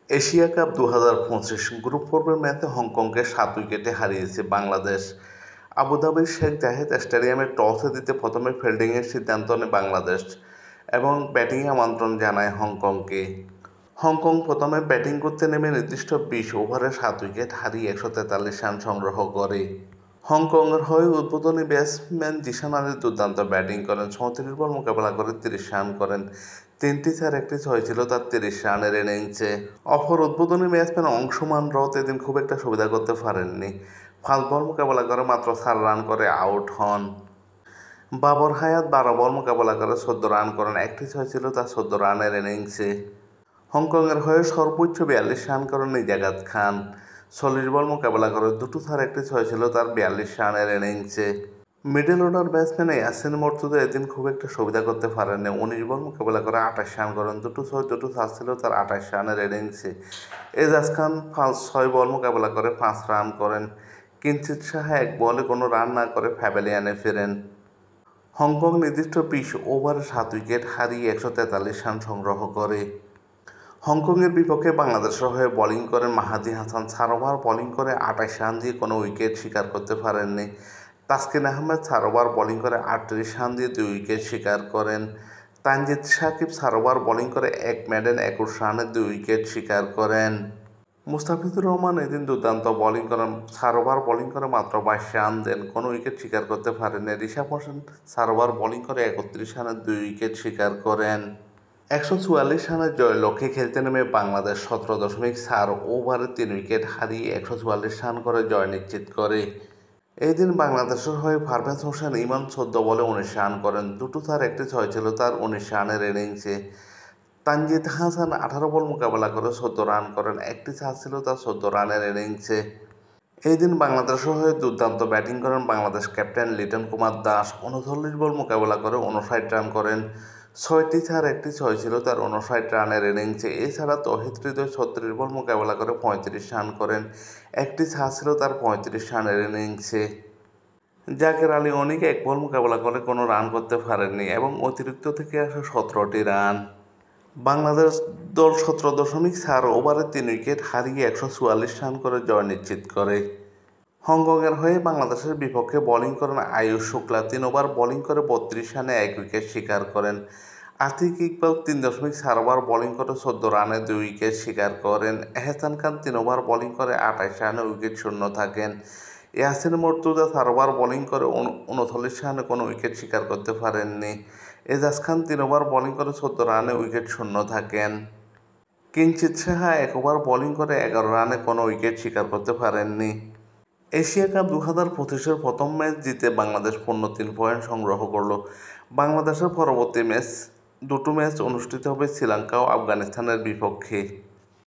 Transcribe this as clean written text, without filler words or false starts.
Asia cup 2025 group পর্বের ম্যাচে হংকংকে 7 উইকেটে হারিয়েছে বাংলাদেশ। আবুধাবির শেখ জায়েদ স্টেডিয়ামে টসে জিতে প্রথমে ফিল্ডিংয়ের সিদ্ধান্ত নেয় বাংলাদেশ এবং ব্যাটিংয়ে আমন্ত্রণ জানায় হংকংকে। হংকং প্রথমে ব্যাটিং করতে নেমে নির্দিষ্ট 20 ওভারে 7 উইকেট হারিয়ে 143 রান সংগ্রহ করে। হংকংয়ের হয়ে উদ্বোধনী ব্যাটসম্যান জিশান আলী দুর্দান্ত ব্যাটিং করেন, 34 বল মোকাবেলা করে 30 রান করেন। 3টি চার 1টি 6 ছিল তার 30 রানের ইনিংসে। অপর উদ্বোধনী ব্যাটসম্যান অংশুমান রথ এদিন খুব একটা সুবিধা করতে পারেননি। 5 বল মোকাবেলা করে মাত্র 4 রান করে আউট হন। বাবর হায়াত 12 বল মোকাবেলা করে 14 রান করেন, 1টি 6 ছিল তার 14 রানের ইনিংসে। হংকংয়ের হয়ে সর্বোচ্চ 42 রান করেন নিজাগাত খান, 40 বল মোকাবেলা করে 2টো চার 1টি 6 ছিল তার 42 রানের ইনিংসে। Middle order batsman Yasin Mortuza এদিন খুব একটা সুবিধা করতে পারেননি। 19 বল মোকাবেলা করে 28 রান করেন, 2টো 6 2টো 4 ছিল তার 28 রানের ইনিংসে। এজাজ খান 6 বল মোকাবেলা করে 5 রান করেন। কিঞ্চিত সাহা 1 বলে কোনো রান না করে প্যাভিলিয়নে ফেরেন। হংকং নির্দিষ্ট 20 ওভারে 7 উইকেট হারিয়ে 143 রান সংগ্রহ করে। হংকংয়ের বিপক্ষে বাংলাদেশের হয়ে বোলিং করেন মাহাদি হাসান, 4 ওভার বোলিং করে 28 রান দিয়ে কোনো উইকেট শিকার করতে পারেননি। তাসকিন আহমেদ 4 ওভার বোলিং করে 38 রান দিয়ে 2 উইকেট শিকার করেন। তানজিদ সাকিব 4 ওভার বোলিং করে 1 মেডেন 21 রানে 2 উইকেট শিকার করেন। মুস্তাফিজুর রহমান এদিন দুর্দান্ত বোলিং করেন, 4 ওভার বোলিং করে মাত্র 22 রান দেন, কোনো উইকেট শিকার করতে পারেননি। রিশাদ হোসেন 4 ওভার বোলিং করে 31 রানে 2 উইকেট শিকার করেন। 144 রানের জয় লক্ষ্যে খেলতে নেমে বাংলাদেশ 17.4 ওভারে 3 উইকেট হারিয়ে 144 রান করে জয় নিশ্চিত করে। এই দিন বাংলাদেশের হয়ে পারভেজ হোসেন ইমন 14 বলে 19 রান করেন, 2টো চার 1টি 6 ছিল তার 19 রানের ইনিংসে। তানজিদ হাসান 18 বল মোকাবেলা করে 14 রান করেন, 1টি 4 ছিল তার 14 রানের ইনিংসে। এই দিন বাংলাদেশের হয়ে দুর্দান্ত ব্যাটিং করেন বাংলাদেশ ক্যাপ্টেন লিটন কুমার দাস, 39 বল মোকাবেলা করে 59 রান করেন, 6টি চার 1টি 6 ছিল তার 59 রানের ইনিংসে। এছাড়া তৌহিদ হৃদয় 36 বল মোকাবেলা করে 35 রান করেন, 1টি 4 ছিল তার 35 রানের ইনিংসে। জাকের আলী অনেক 1 বল মোকাবেলা করে কোনো রান করতে পারেননি এবং অতিরিক্ত থেকে আসে 17টি রান। বাংলাদেশ দল 17.4 ওভারে 3 উইকেট হারিয়ে 144 রান করে জয় নিশ্চিত করে। হংকংয়ের হয়ে বাংলাদেশের বিপক্ষে বোলিং করেন আয়ুষ শুক্লা, 3 ওভার বোলিং করে 32 রানে 1 উইকেট শিকার করেন। আতিক ইকবাল 3.4 ওভার বোলিং করে 14 রানে 2 উইকেট শিকার করেন। এহসান খান 3 ওভার বোলিং করে 28 রানে উইকেট শূন্য থাকেন। ইয়াসিন মর্তুজা 4 ওভার বোলিং করে 39 রানে কোনো উইকেট শিকার করতে পারেননি। এজাজ খান 3 ওভার বোলিং করে 14 রানে উইকেট শূন্য থাকেন। কিঞ্চিত সাহা 1 ওভার বোলিং করে 11 রানে কোনো উইকেট শিকার করতে পারেননি। এশিয়া কাপ 2025-এর প্রথম ম্যাচ জিতে বাংলাদেশ 3 পয়েন্ট সংগ্রহ করল। বাংলাদেশের পরবর্তী দুটো ম্যাচ অনুষ্ঠিত হবে শ্রীলঙ্কা ও আফগানিস্তানের বিপক্ষে।